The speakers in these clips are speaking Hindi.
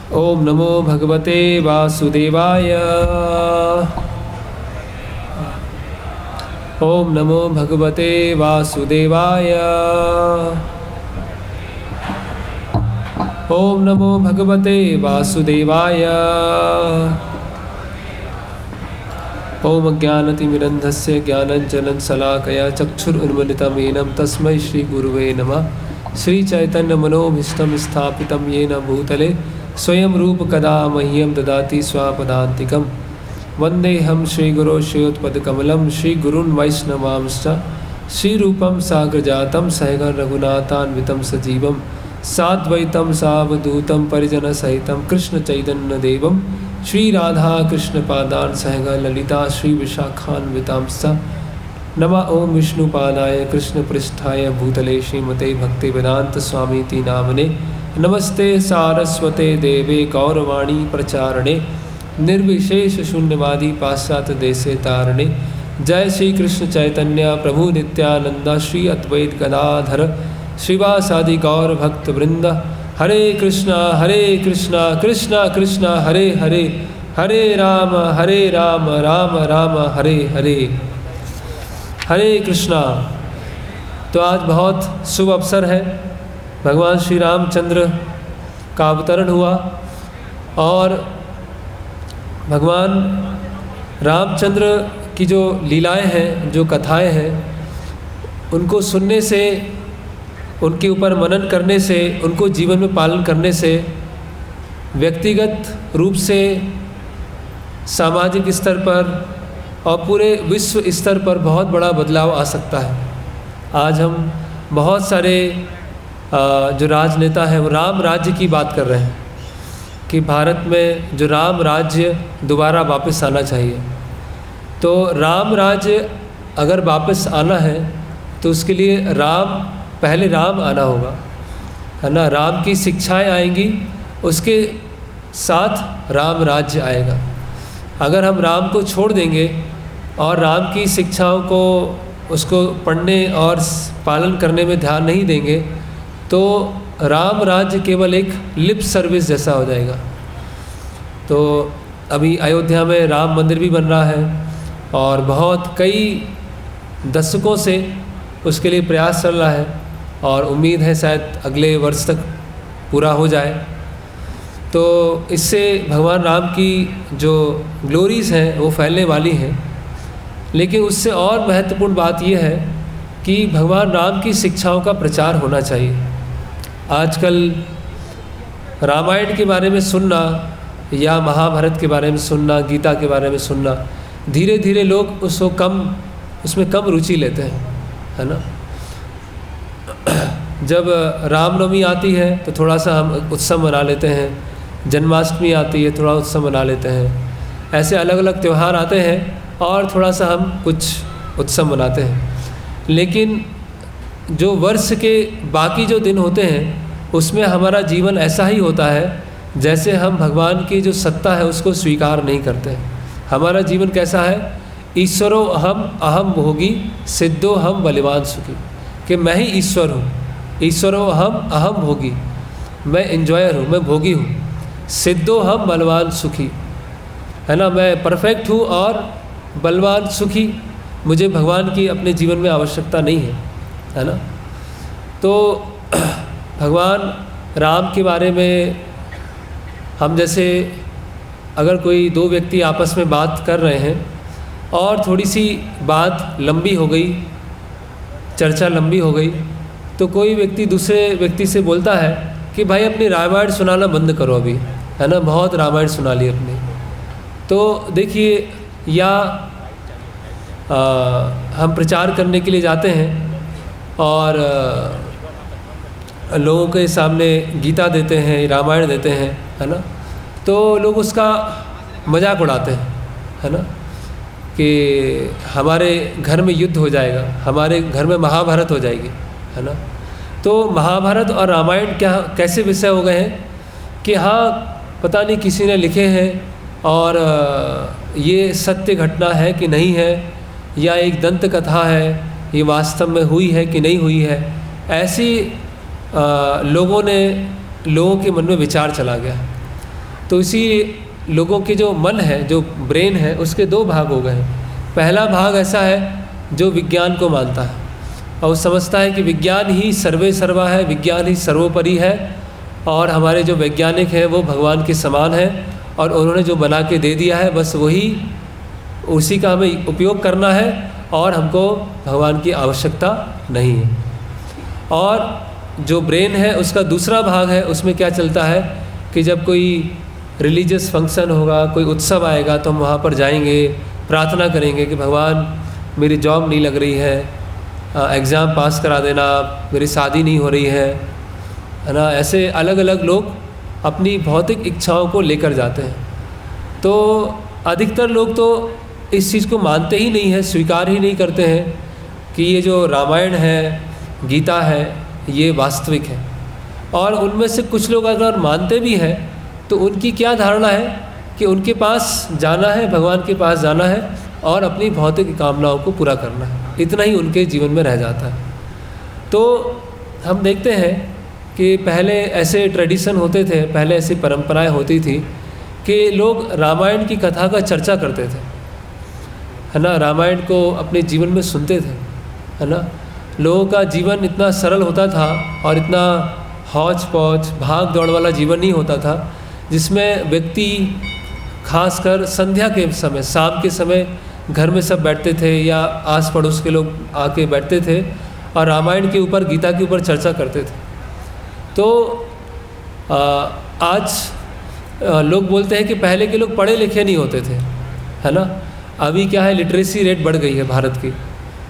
ओम नमो भगवते वासुदेवाय। ओम नमो भगवते वासुदेवाय। ओम नमो भगवते वासुदेवाय। ओम अज्ञानतिमिरन्धस्य ज्ञानञ्जनशलाकया चक्षुरुन्मिलितं येन तस्मै श्रीगुरुवे नमः। श्रीचैतन्यमनोभीष्टं स्थापितं येन भूतले स्वयं रूप कदा मह्यं ददाति स्वापदान्तिकं। वन्देऽहं श्रीगुरो श्रीयुतपदकमलं श्रीगुरून् वैष्णवांश्च श्रीरूपं साग्रजातं सहगण रघुनाथान्वितं सजीवं साद्वैतं सावधूतं परिजनसहितं कृष्णचैतन्यदेवं श्रीराधाकृष्णपादान् सहगण ललिता श्रीविशाखान्वितांश्च। नमः ओं विष्णुपादाय कृष्णपृष्ठाय भूतले श्रीमते भक्तिवेदान्तस्वामीति नामने। नमस्ते सारस्वते देवे गौरवाणी प्रचारणे निर्विशेष शून्यवादी पाश्चात्य देशे तारणे। जय श्री कृष्ण चैतन्य प्रभु नित्यानंद श्री अद्वैत गदाधर श्रीवासादि गौर भक्त वृंद। हरे कृष्णा कृष्णा कृष्णा हरे हरे, हरे राम राम राम हरे हरे। हरे कृष्णा। तो आज बहुत शुभ अवसर है, भगवान श्री रामचंद्र का अवतरण हुआ और भगवान रामचंद्र की जो लीलाएं हैं, जो कथाएं हैं, उनको सुनने से, उनके ऊपर मनन करने से, उनको जीवन में पालन करने से व्यक्तिगत रूप से, सामाजिक स्तर पर और पूरे विश्व स्तर पर बहुत बड़ा बदलाव आ सकता है। आज हम बहुत सारे जो राजनेता हैं वो राम राज्य की बात कर रहे हैं कि भारत में जो राम राज्य दोबारा वापस आना चाहिए। तो राम राज्य अगर वापस आना है तो उसके लिए पहले राम आना होगा, है ना। राम की शिक्षाएं आएंगी, उसके साथ राम राज्य आएगा। अगर हम राम को छोड़ देंगे और राम की शिक्षाओं को, उसको पढ़ने और पालन करने में ध्यान नहीं देंगे तो राम राज्य केवल एक लिप सर्विस जैसा हो जाएगा। तो अभी अयोध्या में राम मंदिर भी बन रहा है और बहुत कई दशकों से उसके लिए प्रयास चल रहा है और उम्मीद है शायद अगले वर्ष तक पूरा हो जाए। तो इससे भगवान राम की जो ग्लोरीज़ हैं वो फैलने वाली हैं। लेकिन उससे और महत्वपूर्ण बात यह है कि भगवान राम की शिक्षाओं का प्रचार होना चाहिए। आजकल रामायण के बारे में सुनना या महाभारत के बारे में सुनना, गीता के बारे में सुनना, धीरे धीरे लोग उसमें कम रुचि लेते हैं, है ना। जब रामनवमी आती है तो थोड़ा सा हम उत्सव मना लेते हैं, जन्माष्टमी आती है थोड़ा उत्सव मना लेते हैं, ऐसे अलग अलग त्यौहार आते हैं और थोड़ा सा हम कुछ उत्सव मनाते हैं। लेकिन जो वर्ष के बाकी जो दिन होते हैं उसमें हमारा जीवन ऐसा ही होता है जैसे हम भगवान की जो सत्ता है उसको स्वीकार नहीं करते। हमारा जीवन कैसा है? ईश्वरो अहम भोगी सिद्धो हम बलिवान सुखी, कि मैं ही ईश्वर हूँ। ईश्वरो अहम भोगी, मैं एंजॉयर हूँ, मैं भोगी हूँ। सिद्धो हम बलवान सुखी, है ना, मैं परफेक्ट हूँ और बलवान सुखी। मुझे भगवान की अपने जीवन में आवश्यकता नहीं है ना। तो भगवान राम के बारे में हम जैसे अगर कोई दो व्यक्ति आपस में बात कर रहे हैं और थोड़ी सी बात लंबी हो गई, चर्चा लंबी हो गई, तो कोई व्यक्ति दूसरे व्यक्ति से बोलता है कि भाई अपनी रामायण सुनाना बंद करो अभी, है ना, बहुत रामायण सुना ली अपनी। तो देखिए, या हम प्रचार करने के लिए जाते हैं और लोगों के सामने गीता देते हैं, रामायण देते हैं, है ना, तो लोग उसका मजाक उड़ाते हैं, है ना, कि हमारे घर में युद्ध हो जाएगा, हमारे घर में महाभारत हो जाएगी, है ना। तो महाभारत और रामायण कैसे विषय हो गए हैं कि हाँ पता नहीं किसी ने लिखे हैं और ये सत्य घटना है कि नहीं है, या एक दंत कथा है, ये वास्तव में हुई है कि नहीं हुई है, ऐसी लोगों के मन में विचार चला गया। तो इसी लोगों के जो मन है, जो ब्रेन है, उसके दो भाग हो गए हैं। पहला भाग ऐसा है जो विज्ञान को मानता है और वो समझता है कि विज्ञान ही सर्वे सर्वा है, विज्ञान ही सर्वोपरि है और हमारे जो वैज्ञानिक हैं वो भगवान के समान हैं और उन्होंने जो बना के दे दिया है बस वही उसी का हमें उपयोग करना है और हमको भगवान की आवश्यकता नहीं है। और जो ब्रेन है उसका दूसरा भाग है, उसमें क्या चलता है कि जब कोई रिलीजियस फंक्शन होगा, कोई उत्सव आएगा तो हम वहाँ पर जाएंगे, प्रार्थना करेंगे कि भगवान मेरी जॉब नहीं लग रही है, एग्ज़ाम पास करा देना, मेरी शादी नहीं हो रही है ना। ऐसे अलग अलग लोग अपनी भौतिक इच्छाओं को लेकर जाते हैं। तो अधिकतर लोग तो इस चीज़ को मानते ही नहीं है, स्वीकार ही नहीं करते हैं कि ये जो रामायण है, गीता है, ये वास्तविक है। और उनमें से कुछ लोग अगर मानते भी हैं तो उनकी क्या धारणा है कि उनके पास जाना है, भगवान के पास जाना है और अपनी भौतिक कामनाओं को पूरा करना है, इतना ही उनके जीवन में रह जाता है। तो हम देखते हैं कि पहले ऐसे ट्रेडिशन होते थे, पहले ऐसी परंपराएं होती थी कि लोग रामायण की कथा का चर्चा करते थे, है ना। रामायण को अपने जीवन में सुनते थे, है ना। लोगों का जीवन इतना सरल होता था और इतना हौच पौच भाग दौड़ वाला जीवन नहीं होता था, जिसमें व्यक्ति खासकर संध्या के समय, शाम के समय घर में सब बैठते थे या आस पड़ोस के लोग आके बैठते थे और रामायण के ऊपर, गीता के ऊपर चर्चा करते थे। तो आज लोग बोलते हैं कि पहले के लोग पढ़े लिखे नहीं होते थे, है ना। अभी क्या है, लिटरेसी रेट बढ़ गई है भारत की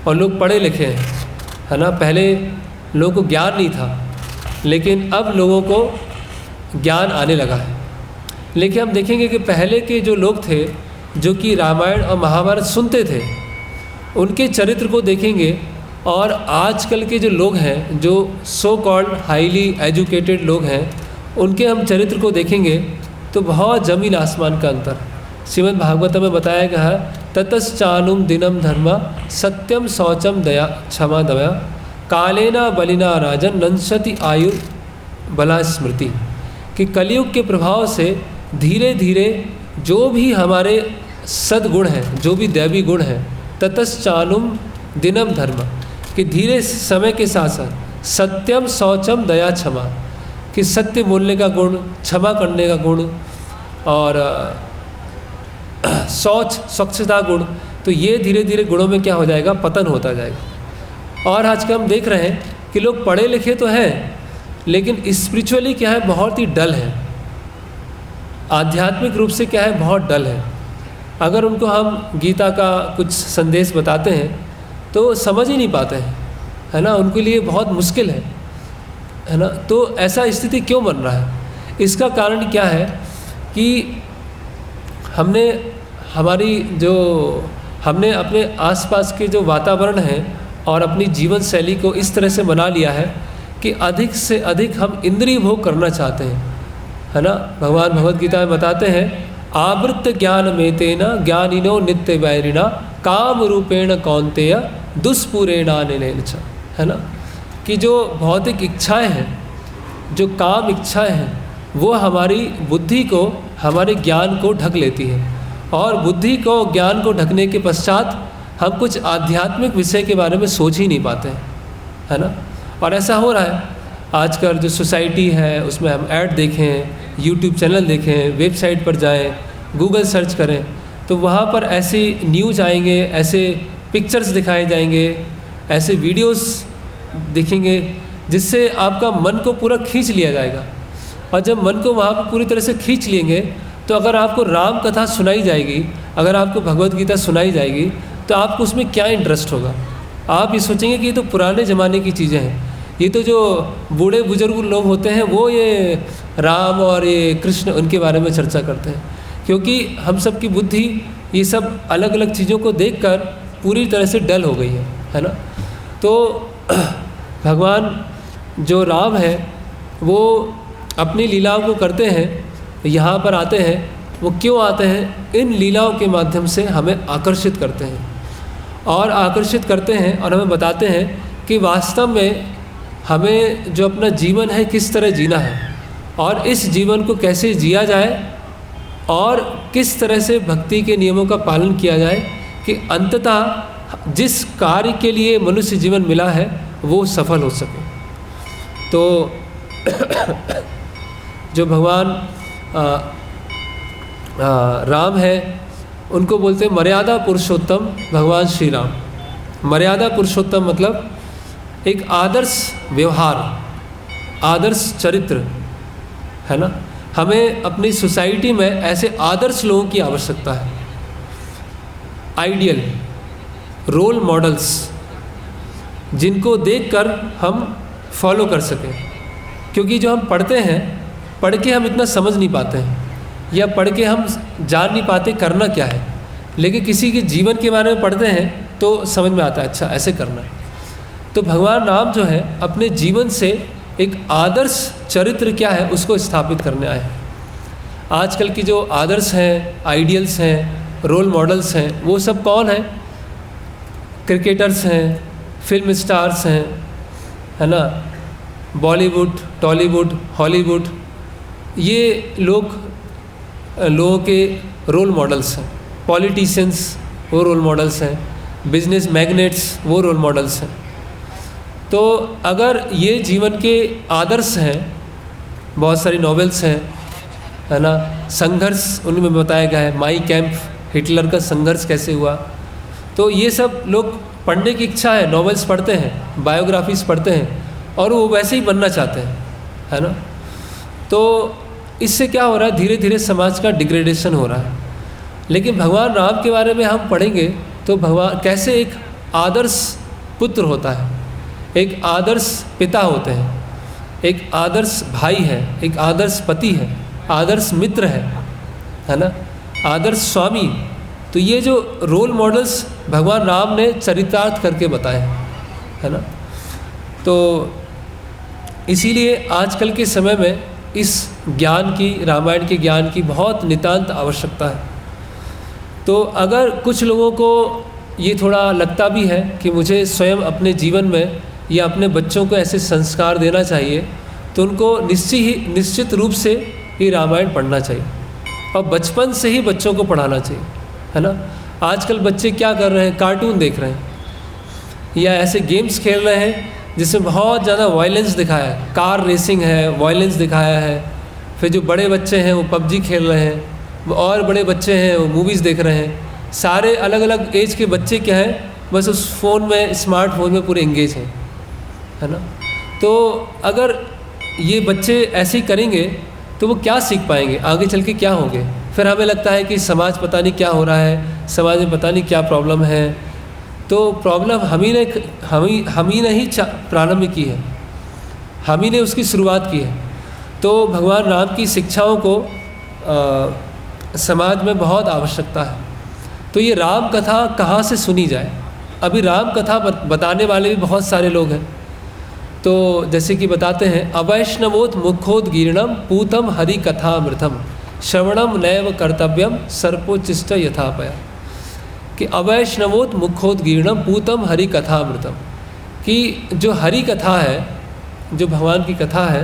और लोग पढ़े लिखे हैं, है ना। पहले लोगों को ज्ञान नहीं था लेकिन अब लोगों को ज्ञान आने लगा है। लेकिन हम देखेंगे कि पहले के जो लोग थे जो कि रामायण और महाभारत सुनते थे, उनके चरित्र को देखेंगे और आजकल के जो लोग हैं, जो सो कॉल्ड हाईली एजुकेटेड लोग हैं, उनके हम चरित्र को देखेंगे तो बहुत ज़मीन आसमान का अंतर। श्रीमद् भागवत में बताया गया है, ततश्चानुम दिनम धर्मा सत्यम शौचम दया क्षमा दया कालेना बलिना राजन नंशति आयु बला स्मृति। कि कलयुग के प्रभाव से धीरे धीरे जो भी हमारे सद्गुण हैं, जो भी दैवी गुण हैं, ततश्चानुम दिनम धर्म, कि धीरे समय के साथ साथ सत्यम शौचम दया क्षमा, कि सत्य बोलने का गुण, क्षमा करने का गुण और शौच स्वच्छता गुण, तो ये धीरे धीरे गुणों में क्या हो जाएगा, पतन होता जाएगा। और आजकल हम देख रहे हैं कि लोग पढ़े लिखे तो हैं लेकिन स्पिरिचुअली क्या है, बहुत ही डल है, आध्यात्मिक रूप से क्या है, बहुत डल है। अगर उनको हम गीता का कुछ संदेश बताते हैं तो समझ ही नहीं पाते हैं, है ना। उनके लिए बहुत मुश्किल है ना। तो ऐसा स्थिति क्यों बन रहा है? इसका कारण क्या है कि हमने अपने आसपास के जो वातावरण है और अपनी जीवन शैली को इस तरह से बना लिया है कि अधिक से अधिक हम इंद्रिय भोग करना चाहते हैं, है ना। भगवान भगवद गीता में बताते हैं, आवृत्त ज्ञान में तेना ज्ञानिनो नित्य वैरिणा काम रूपेण कौन्तेय दुष्पूरेणानिलेच, है ना। कि जो भौतिक इच्छाएं हैं, जो काम इच्छाएं हैं, वो हमारी बुद्धि को, हमारे ज्ञान को ढक लेती है और बुद्धि को, ज्ञान को ढकने के पश्चात हम कुछ आध्यात्मिक विषय के बारे में सोच ही नहीं पाते हैं, है ना। और ऐसा हो रहा है आजकल जो सोसाइटी है उसमें हम ऐड देखें, यूट्यूब चैनल देखें, वेबसाइट पर जाएं, गूगल सर्च करें तो वहाँ पर ऐसी न्यूज़ आएंगे, ऐसे पिक्चर्स दिखाए जाएंगे, ऐसे वीडियोस दिखेंगे जिससे आपका मन को पूरा खींच लिया जाएगा। और जब मन को वहाँ पर पूरी तरह से खींच लेंगे तो अगर आपको राम कथा सुनाई जाएगी, अगर आपको भगवद गीता सुनाई जाएगी तो आपको उसमें क्या इंटरेस्ट होगा? आप ये सोचेंगे कि ये तो पुराने ज़माने की चीज़ें हैं, ये तो जो बूढ़े बुजुर्ग लोग होते हैं वो ये राम और ये कृष्ण उनके बारे में चर्चा करते हैं। क्योंकि हम सब की बुद्धि ये सब अलग अलग चीज़ों को देखकर पूरी तरह से डल हो गई है ना। तो भगवान जो राम है वो अपनी लीलाओं को करते हैं, यहाँ पर आते हैं। वो क्यों आते हैं? इन लीलाओं के माध्यम से हमें आकर्षित करते हैं और आकर्षित करते हैं और हमें बताते हैं कि वास्तव में हमें जो अपना जीवन है किस तरह जीना है और इस जीवन को कैसे जिया जाए और किस तरह से भक्ति के नियमों का पालन किया जाए कि अंततः जिस कार्य के लिए मनुष्य जीवन मिला है वो सफल हो सके। तो जो भगवान राम है उनको बोलते हैं मर्यादा पुरुषोत्तम भगवान श्री राम। मर्यादा पुरुषोत्तम मतलब एक आदर्श व्यवहार, आदर्श चरित्र, है ना। हमें अपनी सोसाइटी में ऐसे आदर्श लोगों की आवश्यकता है, आइडियल रोल मॉडल्स, जिनको देखकर हम फॉलो कर सकें। क्योंकि जो हम पढ़ते हैं, पढ़ के हम इतना समझ नहीं पाते हैं, या पढ़ के हम जान नहीं पाते करना क्या है, लेकिन किसी के जीवन के बारे में पढ़ते हैं तो समझ में आता है अच्छा ऐसे करना है। तो भगवान राम जो है अपने जीवन से एक आदर्श चरित्र क्या है उसको स्थापित करने आए हैं। आजकल की जो आदर्श हैं, आइडियल्स हैं, रोल मॉडल्स हैं, वो सब कौन हैं? क्रिकेटर्स हैं, फिल्म स्टार्स हैं, है ना, बॉलीवुड, टॉलीवुड, हॉलीवुड, ये लोगों के रोल मॉडल्स हैं। पॉलिटिशियंस वो रोल मॉडल्स हैं, बिजनेस मैग्नेट्स वो रोल मॉडल्स हैं। तो अगर ये जीवन के आदर्श हैं, बहुत सारी नॉवेल्स हैं, है ना, संघर्ष उनमें बताया गया है, माई कैंप, हिटलर का संघर्ष कैसे हुआ, तो ये सब लोग पढ़ने की इच्छा है, नॉवेल्स पढ़ते हैं, बायोग्राफीज पढ़ते हैं और वो वैसे ही बनना चाहते हैं, है ना। तो इससे क्या हो रहा है, धीरे धीरे समाज का डिग्रेडेशन हो रहा है। लेकिन भगवान राम के बारे में हम पढ़ेंगे तो भगवान कैसे एक आदर्श पुत्र होता है, एक आदर्श पिता होते हैं, एक आदर्श भाई है, एक आदर्श पति है, आदर्श मित्र है ना, आदर्श स्वामी। तो ये जो रोल मॉडल्स भगवान राम ने चरितार्थ करके बताए हैं, है ना। तो इसीलिए आजकल के समय में इस ज्ञान की, रामायण के ज्ञान की बहुत नितांत आवश्यकता है। तो अगर कुछ लोगों को ये थोड़ा लगता भी है कि मुझे स्वयं अपने जीवन में या अपने बच्चों को ऐसे संस्कार देना चाहिए, तो उनको निश्चित रूप से ये रामायण पढ़ना चाहिए और बचपन से ही बच्चों को पढ़ाना चाहिए, है ना। आजकल बच्चे क्या कर रहे हैं, कार्टून देख रहे हैं या ऐसे गेम्स खेल रहे हैं जिसमें बहुत ज़्यादा वायलेंस दिखाया है, कार रेसिंग है, वायलेंस दिखाया है। फिर जो बड़े बच्चे हैं वो पबजी खेल रहे हैं, और बड़े बच्चे हैं वो मूवीज़ देख रहे हैं। सारे अलग अलग एज के बच्चे क्या हैं, बस उस फ़ोन में, स्मार्टफोन में पूरे एंगेज हैं, है ना। तो अगर ये बच्चे ऐसे ही करेंगे तो वो क्या सीख पाएंगे, आगे चल के क्या होंगे। फिर हमें लगता है कि समाज पता नहीं क्या हो रहा है, समाज में पता नहीं क्या प्रॉब्लम है। तो प्रॉब्लम हम ही ने ही प्रारंभ की है, हम ही ने उसकी शुरुआत की है। तो भगवान राम की शिक्षाओं को समाज में बहुत आवश्यकता है। तो ये राम कथा कहाँ से सुनी जाए? अभी राम कथा बताने वाले भी बहुत सारे लोग हैं। तो जैसे कि बताते हैं, अवैष्णवोत मुखोदगीर्णम पूतम हरि कथामृतम श्रवणम नैव कर्तव्यम सर्पोचिष्ट यथापया। कि अवैष्णवोत मुखोदगीर्णम पूतम हरि कथामृतम, कि जो हरि कथा है, जो भगवान की कथा है,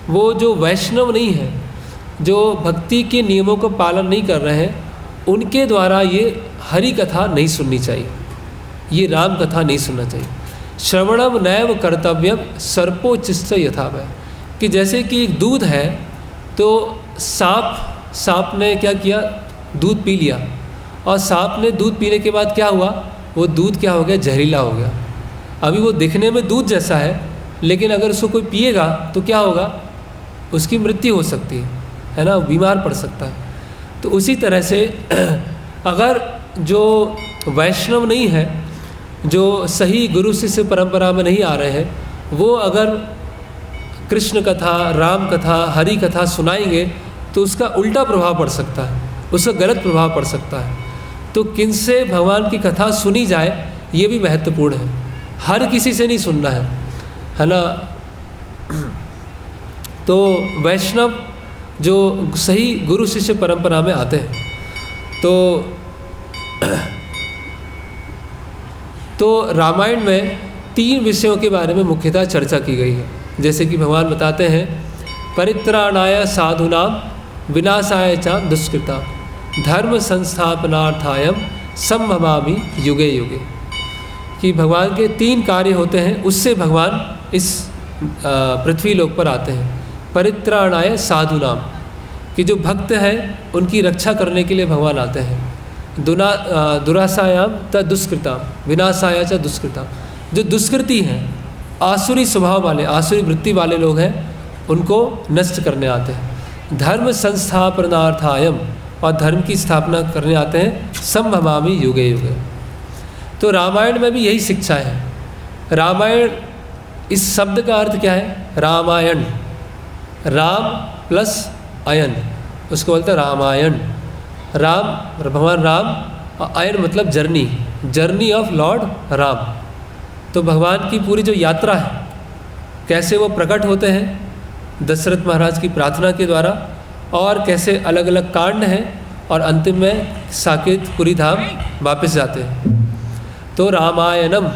वो जो वैष्णव नहीं है, जो भक्ति के नियमों का पालन नहीं कर रहे हैं, उनके द्वारा ये हरि कथा नहीं सुननी चाहिए, ये राम कथा नहीं सुनना चाहिए। श्रवणम नैव कर्तव्यम सर्पोचिष्ट यथापय। कि जैसे कि दूध है तो सांप ने क्या किया, दूध पी लिया, और सांप ने दूध पीने के बाद क्या हुआ, वो दूध क्या हो गया, जहरीला हो गया। अभी वो दिखने में दूध जैसा है, लेकिन अगर उसको कोई पिएगा तो क्या होगा, उसकी मृत्यु हो सकती है ना, बीमार पड़ सकता है। तो उसी तरह से अगर जो वैष्णव नहीं है, जो सही गुरु शिष्य परंपरा में नहीं आ रहे हैं, वो अगर कृष्ण कथा, राम कथा, हरि कथा सुनाएंगे तो उसका उल्टा प्रभाव पड़ सकता है, उसका गलत प्रभाव पड़ सकता है। तो किनसे भगवान की कथा सुनी जाए ये भी महत्वपूर्ण है, हर किसी से नहीं सुनना है ना। तो वैष्णव जो सही गुरु शिष्य परंपरा में आते हैं, तो रामायण में 3 विषयों के बारे में मुख्यतः चर्चा की गई है। जैसे कि भगवान बताते हैं, परित्राणाय साधूनां विनाशाय च दुष्कृता धर्म संस्थापनार्थाय संभवामि युगे युगे। कि भगवान के 3 कार्य होते हैं, उससे भगवान इस पृथ्वी लोक पर आते हैं। परित्राणाय साधुनाम, कि जो भक्त हैं उनकी रक्षा करने के लिए भगवान आते हैं। दुरासायाम त दुष्कृता विनाशाय च दुष्कृता, जो दुष्कृति हैं, आसुरी स्वभाव वाले, आसुरी वृत्ति वाले लोग हैं, उनको नष्ट करने आते हैं। धर्म संस्थापनार्थायम, और धर्म की स्थापना करने आते हैं। संभवामि युगे युगे। तो रामायण में भी यही शिक्षा है। रामायण, इस शब्द का अर्थ क्या है? रामायण, राम प्लस अयन, उसको बोलते हैं रामायण। राम, भगवान राम, और अयन मतलब journey, journey of Lord Ram. तो भगवान की पूरी जो यात्रा है, कैसे वो प्रकट होते हैं दशरथ महाराज की प्रार्थना के द्वारा, और कैसे अलग अलग कांड हैं, और अंतिम में साकेतपुरी धाम वापस जाते हैं। तो रामायणम,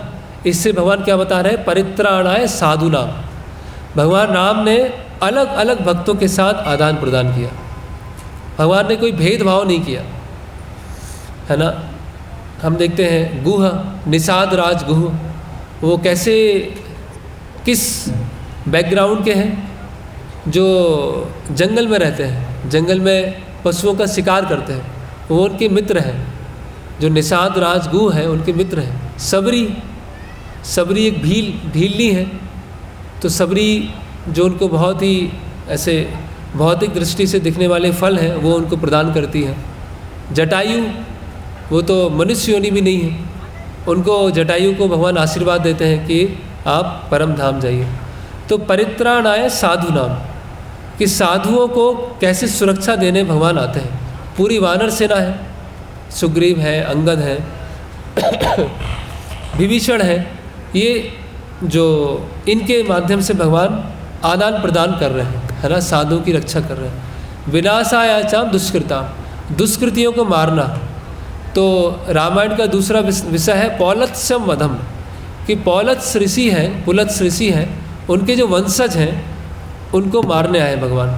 इससे भगवान क्या बता रहे हैं? परित्राणाय साधुनाम। भगवान राम ने अलग अलग भक्तों के साथ आदान प्रदान किया। भगवान ने कोई भेदभाव नहीं किया, है ना। हम देखते हैं गुह, निषाद राज गुह, वो कैसे, किस बैकग्राउंड के हैं? जो जंगल में रहते हैं, जंगल में पशुओं का शिकार करते हैं, वो उनके मित्र हैं। जो निषाद राज गुह हैं उनके मित्र हैं। सबरी एक भीलनी है। तो सबरी जो उनको बहुत ही ऐसे भौतिक दृष्टि से दिखने वाले फल हैं वो उनको प्रदान करती है। जटायु, वो तो मनुष्य योनि भी नहीं है, उनको, जटायु को भगवान आशीर्वाद देते हैं कि आप परम धाम जाइए। तो परित्राणाय साधुनाम, कि साधुओं को कैसे सुरक्षा देने भगवान आते हैं। पूरी वानर सेना है, सुग्रीव है, अंगद है, विभीषण है, ये जो इनके माध्यम से भगवान आदान प्रदान कर रहे हैं, है ना, साधुओं की रक्षा कर रहे हैं। विनाशाय च दुष्कृता, दुष्कृतियों को मारना। तो रामायण का दूसरा विषय है पौलत्स्यम वधम, कि पौलत्स ऋषि हैं, पुलत्स ऋषि हैं, उनके जो वंशज हैं उनको मारने आए भगवान।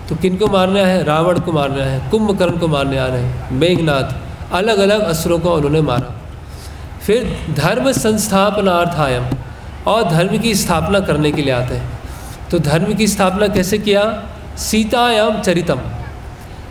तो किनको मारने आए हैं? रावण को मारने आए हैं, कुंभकर्ण को मारने आ रहे हैं, मेघनाथ, अलग अलग असुरों को उन्होंने मारा। फिर धर्म संस्थापनार्थायम, और धर्म की स्थापना करने के लिए आते हैं। तो धर्म की स्थापना कैसे किया? सीतायाम चरितम,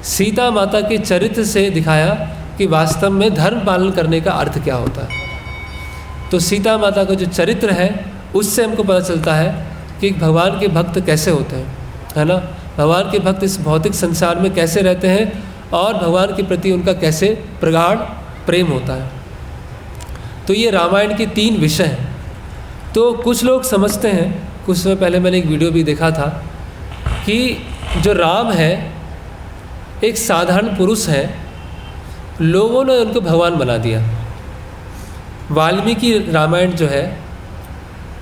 सीता माता के चरित्र से दिखाया कि वास्तव में धर्म पालन करने का अर्थ क्या होता है। तो सीता माता का जो चरित्र है उससे हमको पता चलता है कि भगवान के भक्त कैसे होते हैं, है ना। भगवान के भक्त इस भौतिक संसार में कैसे रहते हैं और भगवान के प्रति उनका कैसे प्रगाढ़ प्रेम होता है। तो ये रामायण के 3 विषय हैं। तो कुछ लोग समझते हैं, कुछ समय पहले मैंने एक वीडियो भी देखा था, कि जो राम है एक साधारण पुरुष है, लोगों ने उनको भगवान बना दिया। वाल्मीकि रामायण जो है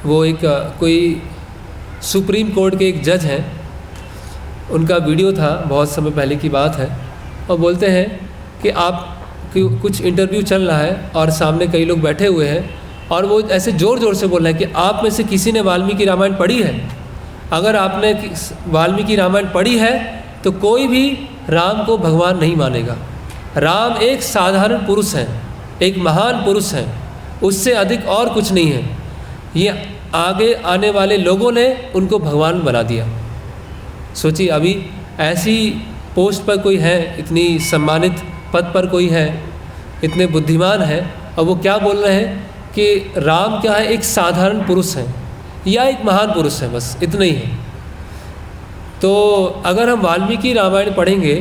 वो एक कोई सुप्रीम कोर्ट के एक जज हैं, उनका वीडियो था, बहुत समय पहले की बात है, और बोलते हैं कि आप कुछ इंटरव्यू चल रहा है और सामने कई लोग बैठे हुए हैं, और वो ऐसे ज़ोर ज़ोर से बोल रहे हैं कि आप में से किसी ने वाल्मीकि रामायण पढ़ी है? अगर आपने वाल्मीकि रामायण पढ़ी है तो कोई भी राम को भगवान नहीं मानेगा। राम एक साधारण पुरुष हैं, एक महान पुरुष हैं, उससे अधिक और कुछ नहीं है। ये आगे आने वाले लोगों ने उनको भगवान बना दिया। सोचिए, अभी ऐसी पोस्ट पर कोई है, इतनी सम्मानित पद पर कोई है, इतने बुद्धिमान है, और वो क्या बोल रहे हैं कि राम क्या है, एक साधारण पुरुष है या एक महान पुरुष है, बस इतना ही है। तो अगर हम वाल्मीकि रामायण पढ़ेंगे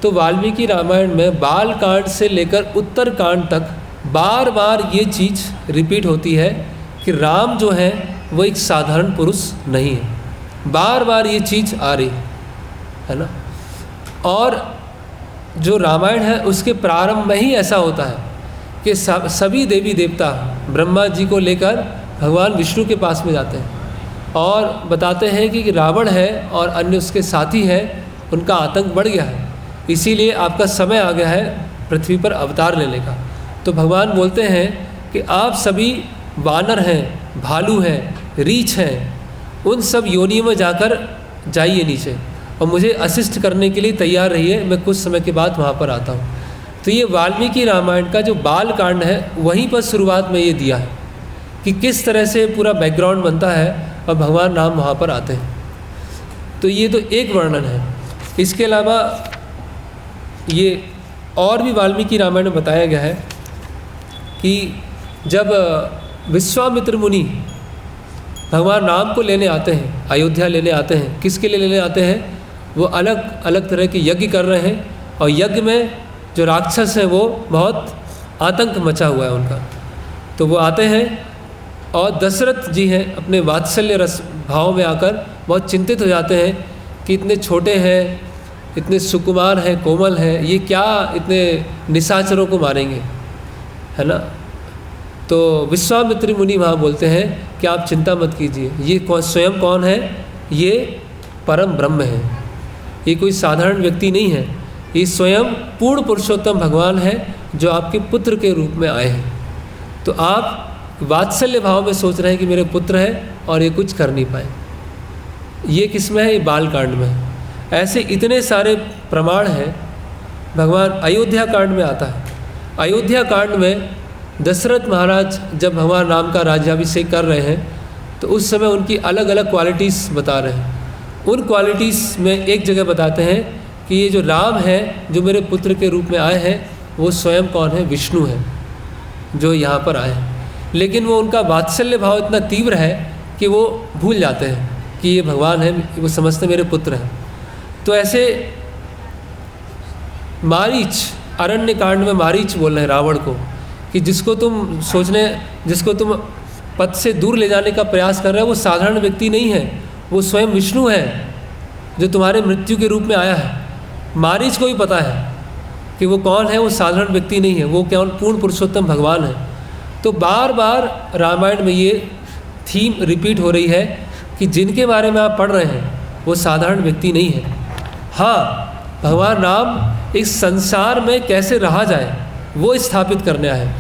तो वाल्मीकि रामायण में बाल कांड से लेकर उत्तर कांड तक बार बार ये चीज़ रिपीट होती है कि राम जो है वो एक साधारण पुरुष नहीं है। बार बार ये चीज़ आ रही है ना। और जो रामायण है उसके प्रारंभ में ही ऐसा होता है कि सभी देवी देवता ब्रह्मा जी को लेकर भगवान विष्णु के पास में जाते हैं और बताते हैं कि रावण है और अन्य उसके साथी हैं, उनका आतंक बढ़ गया है, इसीलिए आपका समय आ गया है पृथ्वी पर अवतार लेने का। तो भगवान बोलते हैं कि आप सभी वानर हैं, भालू हैं, रीछ हैं, उन सब योनियों में जाकर जाइए नीचे, और मुझे असिस्ट करने के लिए तैयार रहिए, मैं कुछ समय के बाद वहाँ पर आता हूँ। तो ये वाल्मीकि रामायण का जो बाल कांड है वहीं पर शुरुआत में ये दिया है कि किस तरह से पूरा बैकग्राउंड बनता है और भगवान राम वहाँ पर आते हैं। तो ये तो एक वर्णन है। इसके अलावा ये और भी वाल्मीकि रामायण में बताया गया है कि जब विश्वामित्र मुनि भगवान राम को लेने आते हैं, अयोध्या लेने आते हैं, किसके लिए लेने आते हैं? वो अलग अलग तरह के यज्ञ कर रहे हैं और यज्ञ में जो राक्षस हैं वो बहुत आतंक मचा हुआ है उनका। तो वो आते हैं और दशरथ जी हैं अपने वात्सल्य रस भाव में आकर बहुत चिंतित हो जाते हैं कि इतने छोटे हैं, इतने सुकुमार हैं, कोमल हैं, ये क्या इतने निशाचरों को मारेंगे, है ना। तो विश्वामित्र मुनि वहाँ बोलते हैं कि आप चिंता मत कीजिए, ये स्वयं कौन है? ये परम ब्रह्म है, ये कोई साधारण व्यक्ति नहीं है, ये स्वयं पूर्ण पुरुषोत्तम भगवान है जो आपके पुत्र के रूप में आए हैं। तो आप वात्सल्य भाव में सोच रहे हैं कि मेरे पुत्र हैं और ये कुछ कर नहीं पाए। ये किस में है? ये बाल कांड में है। ऐसे इतने सारे प्रमाण हैं। भगवान अयोध्या कांड में आता है। अयोध्या कांड में दशरथ महाराज जब भगवान राम का राज्याभिषेक कर रहे हैं तो उस समय उनकी अलग अलग क्वालिटीज़ बता रहे हैं। उन क्वालिटीज़ में एक जगह बताते हैं कि ये जो राम है जो मेरे पुत्र के रूप में आए हैं वो स्वयं कौन है? विष्णु है जो यहाँ पर आए हैं। लेकिन वो उनका वात्सल्य भाव इतना तीव्र है कि वो भूल जाते हैं कि ये भगवान है, वो समझते मेरे पुत्र हैं। तो ऐसे मारीच, अरण्य कांड में मारीच बोल रहे हैं रावण को कि जिसको तुम पद से दूर ले जाने का प्रयास कर रहे हो वो साधारण व्यक्ति नहीं है, वो स्वयं विष्णु है जो तुम्हारे मृत्यु के रूप में आया है। मारीच को भी पता है कि वो कौन है, वो साधारण व्यक्ति नहीं है, वो केवल पूर्ण पुरुषोत्तम भगवान है। तो बार बार रामायण में ये थीम रिपीट हो रही है कि जिनके बारे में आप पढ़ रहे हैं वो साधारण व्यक्ति नहीं है। हाँ, भगवान राम इस संसार में कैसे रहा जाए वो स्थापित करने आए।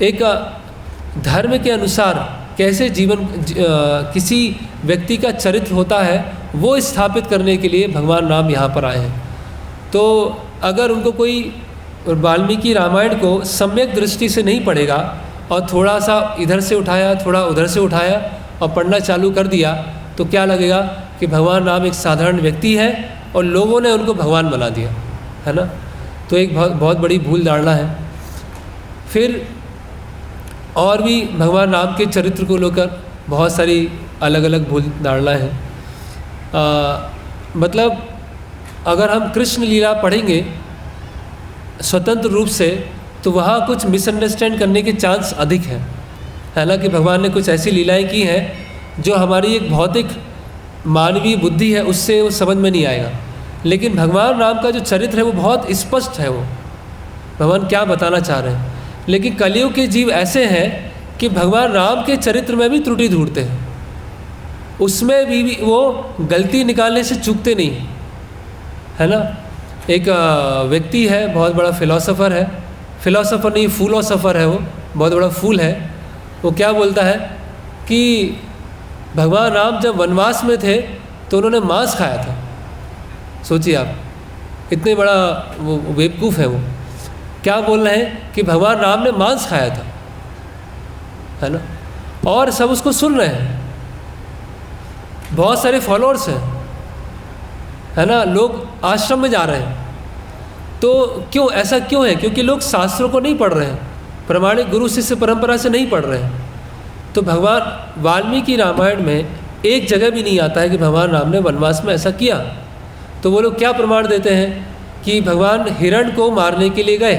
एक धर्म के अनुसार कैसे जीवन किसी व्यक्ति का चरित्र होता है वो स्थापित करने के लिए भगवान राम यहाँ पर आए हैं। तो अगर उनको कोई वाल्मीकि रामायण को सम्यक दृष्टि से नहीं पढ़ेगा और थोड़ा सा इधर से उठाया थोड़ा उधर से उठाया और पढ़ना चालू कर दिया तो क्या लगेगा कि भगवान राम एक साधारण व्यक्ति है और लोगों ने उनको भगवान बना दिया, है ना। तो एक बहुत बड़ी भूल धारणा है। फिर और भी भगवान राम के चरित्र को लेकर बहुत सारी अलग अलग भूल धारणा है। मतलब अगर हम कृष्ण लीला पढ़ेंगे स्वतंत्र रूप से तो वहाँ कुछ मिसअंडरस्टैंड करने के चांस अधिक हैं। हालांकि भगवान ने कुछ ऐसी लीलाएं की हैं जो हमारी एक भौतिक मानवीय बुद्धि है उससे वो समझ में नहीं आएगा। लेकिन भगवान राम का जो चरित्र है वो बहुत स्पष्ट है, वो भगवान क्या बताना चाह रहे हैं। लेकिन कलियुग के जीव ऐसे हैं कि भगवान राम के चरित्र में भी त्रुटि ढूंढते हैं, उसमें भी वो गलती निकालने से चूकते नहीं, है ना। एक व्यक्ति है, बहुत बड़ा फिलोसोफर है, फिलोसोफर नहीं फूलोसोफर है, वो बहुत बड़ा फूल है। वो क्या बोलता है कि भगवान राम जब वनवास में थे तो उन्होंने मांस खाया था। सोचिए आप, इतने बड़ा वो बेवकूफ़ है। वो क्या बोल रहे हैं कि भगवान राम ने मांस खाया था, है ना, और सब उसको सुन रहे हैं, बहुत सारे फॉलोअर्स हैं, है ना, लोग आश्रम में जा रहे हैं। तो क्यों ऐसा क्यों है? क्योंकि लोग शास्त्रों को नहीं पढ़ रहे हैं, प्रमाणिक गुरु शिष्य परंपरा से नहीं पढ़ रहे हैं। तो भगवान वाल्मीकि रामायण में एक जगह भी नहीं आता है कि भगवान राम ने वनवास में ऐसा किया। तो वो लोग क्या प्रमाण देते हैं कि भगवान हिरण को मारने के लिए गए।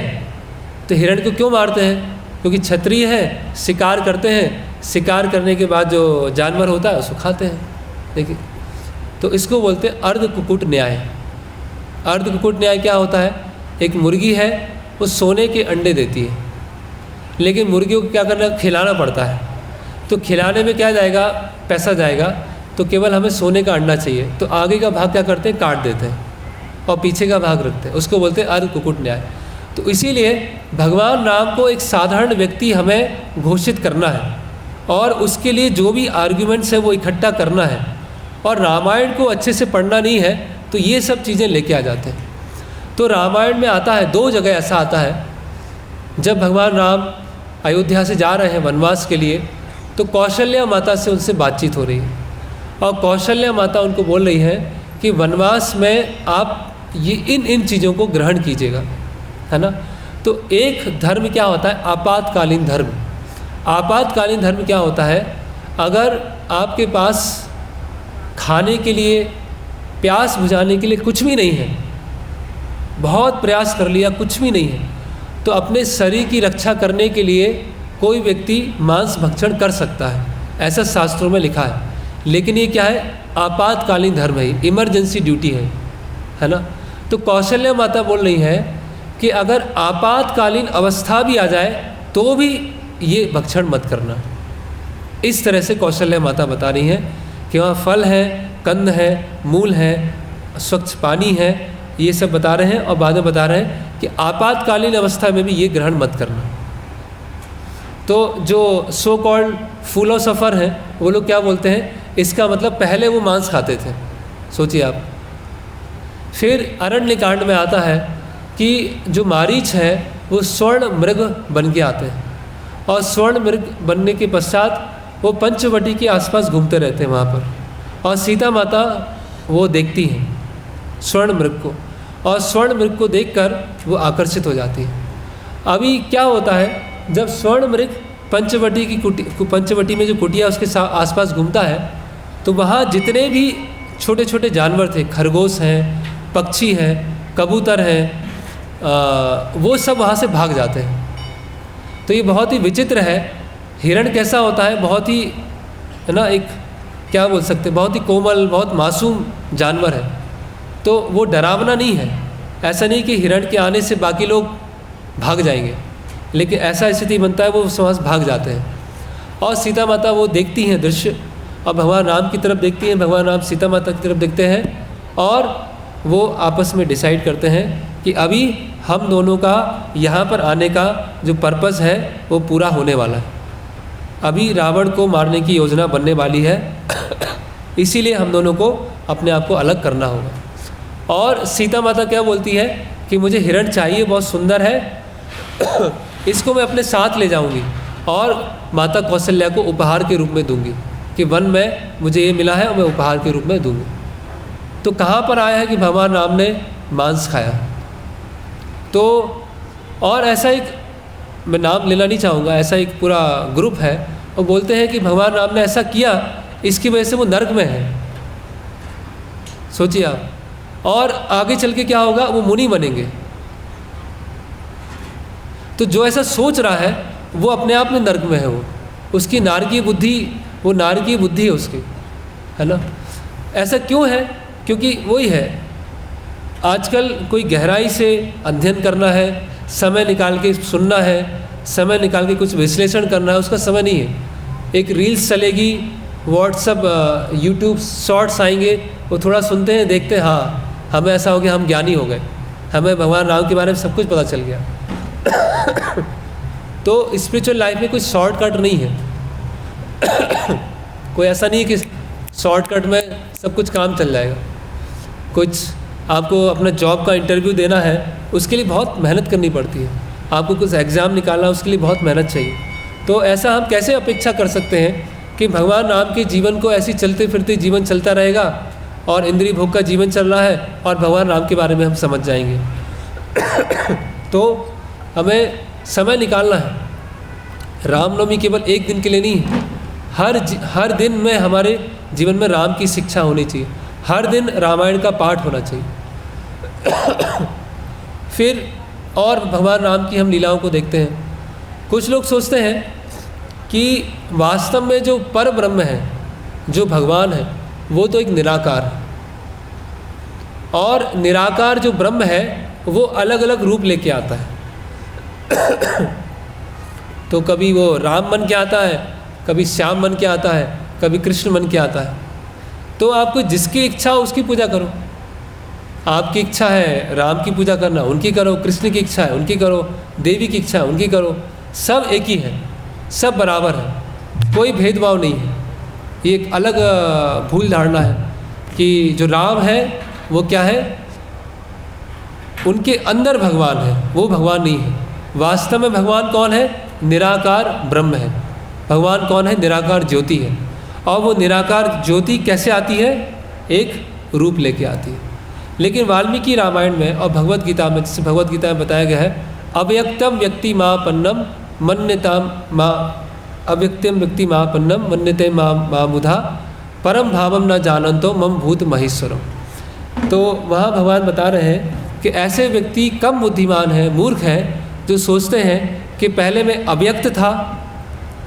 तो हिरण को क्यों मारते हैं? क्योंकि क्षत्रिय हैं, शिकार करते हैं, शिकार करने के बाद जो जानवर होता है उसको खाते हैं। देखिए, तो इसको बोलते हैं अर्ध कुकुट न्याय। अर्ध कुकुट न्याय क्या होता है? एक मुर्गी है, वो सोने के अंडे देती है, लेकिन मुर्गियों को क्या करना, खिलाना पड़ता है। तो खिलाने में क्या जाएगा, पैसा जाएगा, तो केवल हमें सोने का अंडा चाहिए। तो आगे का भाग क्या करते हैं, काट देते हैं और पीछे का भाग रखते हैं, उसको बोलते हैं अर्ध कुकुट न्याय। तो इसीलिए भगवान राम को एक साधारण व्यक्ति हमें घोषित करना है और उसके लिए जो भी आर्ग्यूमेंट्स है वो इकट्ठा करना है। और रामायण को अच्छे से पढ़ना नहीं है तो ये सब चीज़ें लेके आ जाते हैं। तो रामायण में आता है, 2 जगह ऐसा आता है, जब भगवान राम अयोध्या से जा रहे हैं वनवास के लिए, तो कौशल्या माता से उनसे बातचीत हो रही है और कौशल्या माता उनको बोल रही है कि वनवास में आप ये इन चीज़ों को ग्रहण कीजिएगा, है ना। तो एक धर्म क्या होता है, आपातकालीन धर्म। आपातकालीन धर्म क्या होता है, अगर आपके पास खाने के लिए, प्यास बुझाने के लिए कुछ भी नहीं है, बहुत प्रयास कर लिया, कुछ भी नहीं है, तो अपने शरीर की रक्षा करने के लिए कोई व्यक्ति मांस भक्षण कर सकता है, ऐसा शास्त्रों में लिखा है। लेकिन ये क्या है, आपातकालीन धर्म है, इमरजेंसी ड्यूटी है ना। तो कौशल्या माता बोल रही है कि अगर आपातकालीन अवस्था भी आ जाए तो भी ये भक्षण मत करना। इस तरह से कौशल्या माता बता रही हैं कि वहाँ फल है, कंद है, मूल है, स्वच्छ पानी है, ये सब बता रहे हैं और बाद में बता रहे हैं कि आपातकालीन अवस्था में भी ये ग्रहण मत करना। तो जो सो कॉल्ड फिलोसोफर हैं वो लोग क्या बोलते हैं, इसका मतलब पहले वो मांस खाते थे, सोचिए आप। फिर अरण्यकांड में आता है कि जो मारीच है वो स्वर्ण मृग बन के आते हैं और स्वर्ण मृग बनने के पश्चात वो पंचवटी के आसपास घूमते रहते हैं वहाँ पर, और सीता माता वो देखती हैं स्वर्ण मृग को, और स्वर्ण मृग को देखकर वो आकर्षित हो जाती है। अभी क्या होता है, जब स्वर्ण मृग पंचवटी में जो कुटिया उसके आसपास घूमता है, तो वहाँ जितने भी छोटे छोटे जानवर थे, खरगोश हैं, पक्षी हैं, कबूतर हैं, वो सब वहाँ से भाग जाते हैं। तो ये बहुत ही विचित्र है। हिरण कैसा होता है, बहुत ही, है ना, एक क्या बोल सकते हैं, बहुत ही कोमल, बहुत मासूम जानवर है, तो वो डरावना नहीं है। ऐसा नहीं कि हिरण के आने से बाकी लोग भाग जाएंगे, लेकिन ऐसा स्थिति बनता है वो वहाँ से भाग जाते हैं। और सीता माता वो देखती हैं दृश्य, और भगवान राम की तरफ देखती हैं, भगवान राम सीता माता की तरफ देखते हैं, और वो आपस में डिसाइड करते हैं कि अभी हम दोनों का यहाँ पर आने का जो पर्पस है वो पूरा होने वाला है। अभी रावण को मारने की योजना बनने वाली है, इसीलिए हम दोनों को अपने आप को अलग करना होगा। और सीता माता क्या बोलती है कि मुझे हिरण चाहिए, बहुत सुंदर है, इसको मैं अपने साथ ले जाऊंगी और माता कौशल्या को उपहार के रूप में दूंगी कि वन में मुझे ये मिला है और मैं उपहार के रूप में दूंगी। तो कहाँ पर आया है कि भगवान राम ने मांस खाया। तो और ऐसा एक, मैं नाम लेना नहीं चाहूँगा, ऐसा एक पूरा ग्रुप है, और बोलते हैं कि भगवान राम ने ऐसा किया, इसकी वजह से वो नर्क में है। सोचिए आप, और आगे चल के क्या होगा, वो मुनि बनेंगे। तो जो ऐसा सोच रहा है वो अपने आप में नर्क में है, वो उसकी नारकीय बुद्धि, वो नारकीय बुद्धि है उसकी, है ना। ऐसा क्यों है, क्योंकि वही है, आजकल कोई गहराई से अध्ययन करना है, समय निकाल के सुनना है, समय निकाल के कुछ विश्लेषण करना है, उसका समय नहीं है। एक रील्स चलेगी, व्हाट्सअप, यूट्यूब शॉर्ट्स आएंगे, वो थोड़ा सुनते हैं, देखते हैं, हाँ हमें ऐसा हो गया, हम ज्ञानी हो गए, हमें भगवान राम के बारे में सब कुछ पता चल गया। तो स्पिरिचुअल लाइफ में कोई शॉर्टकट नहीं है। कोई ऐसा नहीं है कि शॉर्टकट में सब कुछ काम चल जाएगा। कुछ आपको अपना जॉब का इंटरव्यू देना है, उसके लिए बहुत मेहनत करनी पड़ती है, आपको कुछ एग्ज़ाम निकालना, उसके लिए बहुत मेहनत चाहिए। तो ऐसा हम कैसे अपेक्षा कर सकते हैं कि भगवान राम के जीवन को ऐसी चलते फिरते जीवन चलता रहेगा और इंद्रिय भोग का जीवन चल रहा है और भगवान राम के बारे में हम समझ जाएंगे। तो हमें समय निकालना है। रामनवमी केवल एक दिन के लिए नहीं है, हर दिन में हमारे जीवन में राम की शिक्षा होनी चाहिए, हर दिन रामायण का पाठ होना चाहिए। फिर और भगवान राम की हम लीलाओं को देखते हैं। कुछ लोग सोचते हैं कि वास्तव में जो पर ब्रह्म है, जो भगवान है, वो तो एक निराकार है, और निराकार जो ब्रह्म है वो अलग अलग रूप लेके आता है। तो कभी वो राम बन के आता है, कभी श्याम बन के आता है, कभी कृष्ण बन के आता है। तो आपको जिसकी इच्छा हो उसकी पूजा करो। आपकी इच्छा है राम की पूजा करना, उनकी करो, कृष्ण की इच्छा है उनकी करो, देवी की इच्छा है उनकी करो, सब एक ही है, सब बराबर है, कोई भेदभाव नहीं है। ये एक अलग भूल धारणा है कि जो राम है वो क्या है, उनके अंदर भगवान है, वो भगवान नहीं है। वास्तव में भगवान कौन है? निराकार ब्रह्म है। भगवान कौन है? निराकार ज्योति है। और वो निराकार ज्योति कैसे आती है? एक रूप लेके आती है। लेकिन वाल्मीकि रामायण में और भगवत गीता में, जैसे भगवत गीता में बताया गया है, अव्यक्तम व्यक्ति मापन्नम मन्यताम माँ, अव्यक्तम व्यक्ति मापन्नम मन्यते माँ मुधा परम भावम न जानंतो मम भूत महेश्वरम। तो वहाँ भगवान बता रहे हैं कि ऐसे व्यक्ति कम बुद्धिमान है, मूर्ख है, जो सोचते हैं कि पहले मैं अव्यक्त था,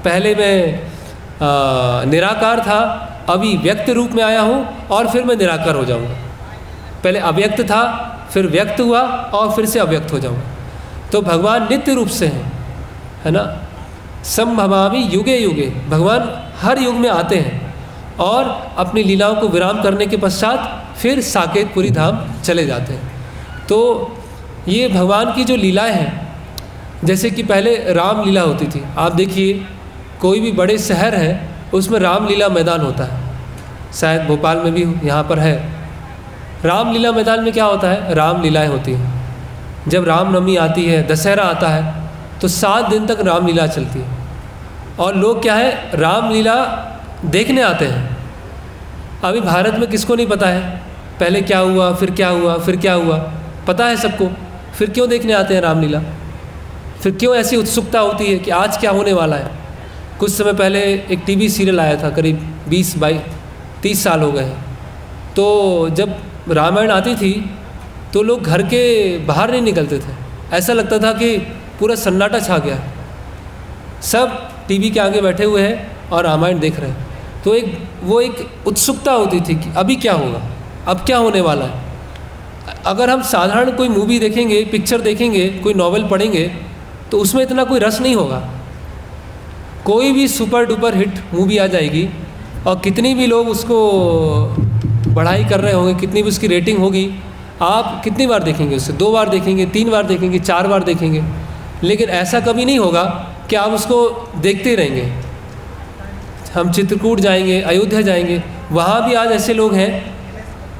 पहले मैं निराकार था, अभी व्यक्त रूप में आया हूँ और फिर मैं निराकार हो जाऊँगा। पहले अव्यक्त था, फिर व्यक्त हुआ और फिर से अव्यक्त हो जाऊँगा। तो भगवान नित्य रूप से हैं, है ना। संभवामि युगे युगे, भगवान हर युग में आते हैं और अपनी लीलाओं को विराम करने के पश्चात फिर साकेतपुरी धाम चले जाते हैं। तो ये भगवान की जो लीलाएं हैं, जैसे कि पहले राम लीला होती थी। आप देखिए कोई भी बड़े शहर है उसमें रामलीला मैदान होता है, शायद भोपाल में भी यहाँ पर है। रामलीला मैदान में क्या होता है? रामलीलाएँ होती हैं। जब रामनवमी आती है, दशहरा आता है, तो 7 दिन तक रामलीला चलती है और लोग क्या है, रामलीला देखने आते हैं। अभी भारत में किसको नहीं पता है पहले क्या हुआ, फिर क्या हुआ, फिर क्या हुआ, पता है सबको। फिर क्यों देखने आते हैं रामलीला? फिर क्यों ऐसी उत्सुकता होती है कि आज क्या होने वाला है? कुछ समय पहले एक टीवी सीरियल आया था, करीब 20-22-30 साल हो गए हैं। तो जब रामायण आती थी तो लोग घर के बाहर नहीं निकलते थे, ऐसा लगता था कि पूरा सन्नाटा छा गया, सब टीवी के आगे बैठे हुए हैं और रामायण देख रहे हैं। तो वो एक उत्सुकता होती थी कि अभी क्या होगा, अब क्या होने वाला है। अगर हम साधारण कोई मूवी देखेंगे, पिक्चर देखेंगे, कोई नॉवेल पढ़ेंगे, तो उसमें इतना कोई रस नहीं होगा। कोई भी सुपर डुपर हिट मूवी आ जाएगी और कितनी भी लोग उसको बढ़ाई कर रहे होंगे, कितनी भी उसकी रेटिंग होगी, आप कितनी बार देखेंगे उसे? 2 बार देखेंगे, 3 बार देखेंगे, 4 बार देखेंगे। लेकिन ऐसा कभी नहीं होगा कि आप उसको देखते रहेंगे। हम चित्रकूट जाएंगे, अयोध्या जाएंगे, वहाँ भी आज ऐसे लोग हैं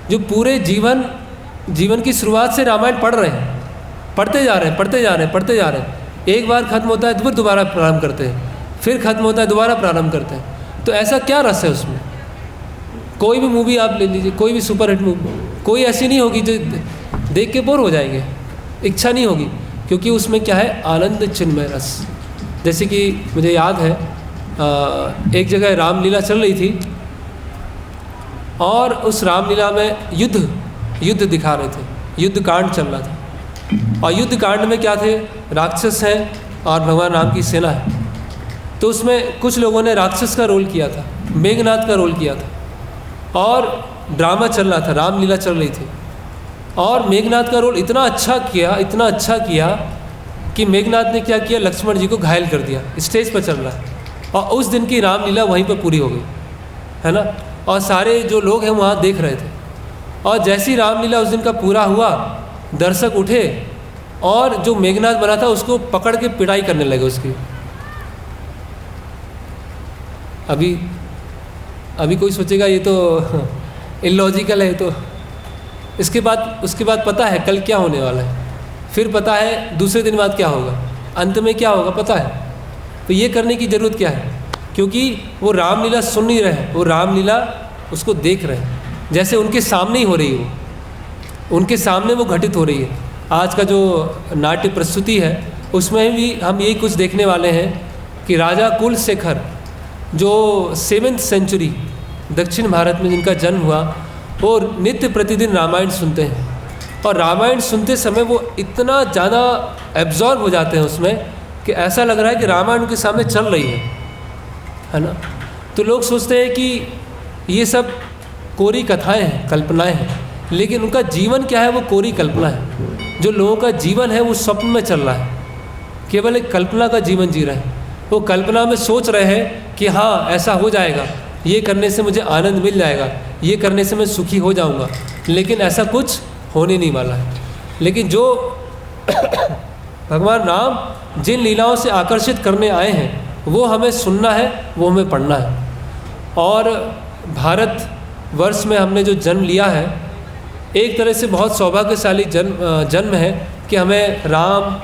जो पूरे जीवन की शुरुआत से रामायण पढ़ रहे हैं, पढ़ते जा रहे हैं। एक बार खत्म होता है तो फिर दोबारा प्रारंभ करते हैं, फिर खत्म होता है दोबारा प्रारंभ करते हैं। तो ऐसा क्या रस है उसमें? कोई भी मूवी आप ले लीजिए, कोई भी सुपर हिट मूवी, कोई ऐसी नहीं होगी जो देख के बोर हो जाएंगे, इच्छा नहीं होगी, क्योंकि उसमें क्या है? आनंद चिन्मय रस। जैसे कि मुझे याद है एक जगह रामलीला चल रही थी और उस रामलीला में युद्ध दिखा रहे थे, युद्ध कांड चल रहा था। और युद्ध कांड में क्या थे? राक्षस हैं और भगवान राम की सेना है। तो उसमें कुछ लोगों ने राक्षस का रोल किया था, मेघनाद का रोल किया था और ड्रामा चल रहा था, रामलीला चल रही थी। और मेघनाद का रोल इतना अच्छा किया कि मेघनाद ने क्या किया? लक्ष्मण जी को घायल कर दिया। स्टेज पर चल रहा है और उस दिन की रामलीला वहीं पर पूरी हो गई, है ना। और सारे जो लोग हैं वहाँ देख रहे थे। और जैसी रामलीला उस दिन का पूरा हुआ, दर्शक उठे और जो मेघनाद बना था उसको पकड़ के पिटाई करने लगे उसकी। अभी कोई सोचेगा ये तो इलॉजिकल है। तो उसके बाद पता है कल क्या होने वाला है, फिर पता है दूसरे दिन बाद क्या होगा, अंत में क्या होगा पता है। तो ये करने की ज़रूरत क्या है? क्योंकि वो रामलीला सुन नहीं रहे, वो रामलीला उसको देख रहे हैं, जैसे उनके सामने ही हो रही है, उनके सामने वो घटित हो रही है। आज का जो नाट्य प्रस्तुति है उसमें भी हम यही कुछ देखने वाले हैं कि राजा कुलशेखर जो 7वीं सेंचुरी दक्षिण भारत में जिनका जन्म हुआ, वो नित्य प्रतिदिन रामायण सुनते हैं। और रामायण सुनते समय वो इतना ज़्यादा एब्जॉर्ब हो जाते हैं उसमें कि ऐसा लग रहा है कि रामायण उनके सामने चल रही है ना। तो लोग सोचते हैं कि ये सब कोरी कथाएं हैं, कल्पनाएं हैं, लेकिन उनका जीवन क्या है? वो कोरी कल्पना है। जो लोगों का जीवन है वो स्वप्न में चल रहा है, केवल एक कल्पना का जीवन जी रहे हैं। वो कल्पना में सोच रहे हैं कि हाँ ऐसा हो जाएगा, ये करने से मुझे आनंद मिल जाएगा, ये करने से मैं सुखी हो जाऊंगा, लेकिन ऐसा कुछ होने नहीं वाला है। लेकिन जो भगवान राम जिन लीलाओं से आकर्षित करने आए हैं वो हमें सुनना है, वो हमें पढ़ना है। और भारत वर्ष में हमने जो जन्म लिया है एक तरह से बहुत सौभाग्यशाली जन्म है कि हमें राम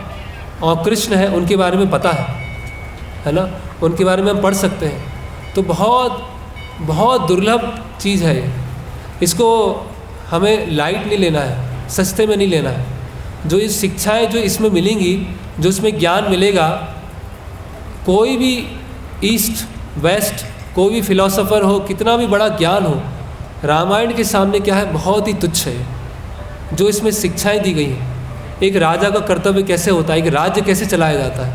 और कृष्ण हैं उनके बारे में पता है ना, उनके बारे में हम पढ़ सकते हैं। तो बहुत बहुत दुर्लभ चीज़ है ये, इसको हमें लाइट नहीं लेना है, सस्ते में नहीं लेना है। जो ये शिक्षाएं जो इसमें मिलेंगी, जो इसमें ज्ञान मिलेगा, कोई भी ईस्ट वेस्ट कोई भी फिलोसोफर हो, कितना भी बड़ा ज्ञान हो, रामायण के सामने क्या है, बहुत ही तुच्छ है। जो इसमें शिक्षाएं दी गई हैं, एक राजा का कर्तव्य कैसे होता है, एक राज्य कैसे चलाया जाता है,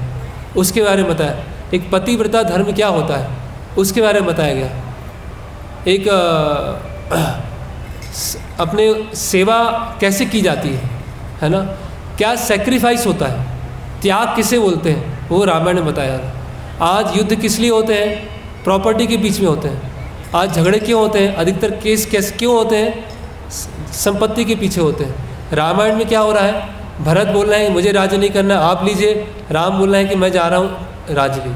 उसके बारे में बताया। एक पतिव्रता धर्म क्या होता है, उसके बारे में बताया गया। एक अपने सेवा कैसे की जाती है ना, क्या सेक्रीफाइस होता है, त्याग किसे बोलते हैं, वो रामायण में बताया। आज युद्ध किस लिए होते हैं, प्रॉपर्टी के बीच में होते हैं। आज झगड़े क्यों होते हैं, अधिकतर केस कैसे क्यों होते हैं, संपत्ति के पीछे होते हैं। रामायण में क्या हो रहा है, भरत बोल रहे हैं मुझे राज्य नहीं करना, आप लीजिए। राम बोल रहे हैं कि मैं जा रहा हूँ राज्य लिए।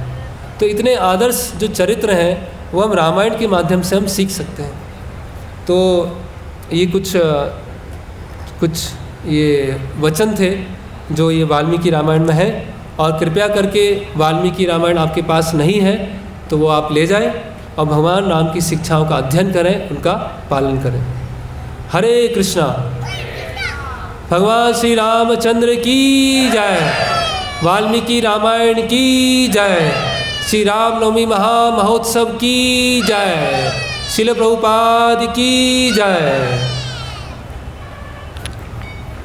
तो इतने आदर्श जो चरित्र हैं वो हम रामायण के माध्यम से हम सीख सकते हैं। तो ये कुछ ये वचन थे जो ये वाल्मीकि रामायण में है। और कृपया करके वाल्मीकि रामायण आपके पास नहीं है तो वो आप ले जाएं और भगवान राम की शिक्षाओं का अध्ययन करें, उनका पालन करें। हरे कृष्णा। भगवान श्री रामचंद्र की जय। वाल्मीकि रामायण की जय। श्री रामनवमी महामहोत्सव की जय। श्रील प्रभुपाद की जय।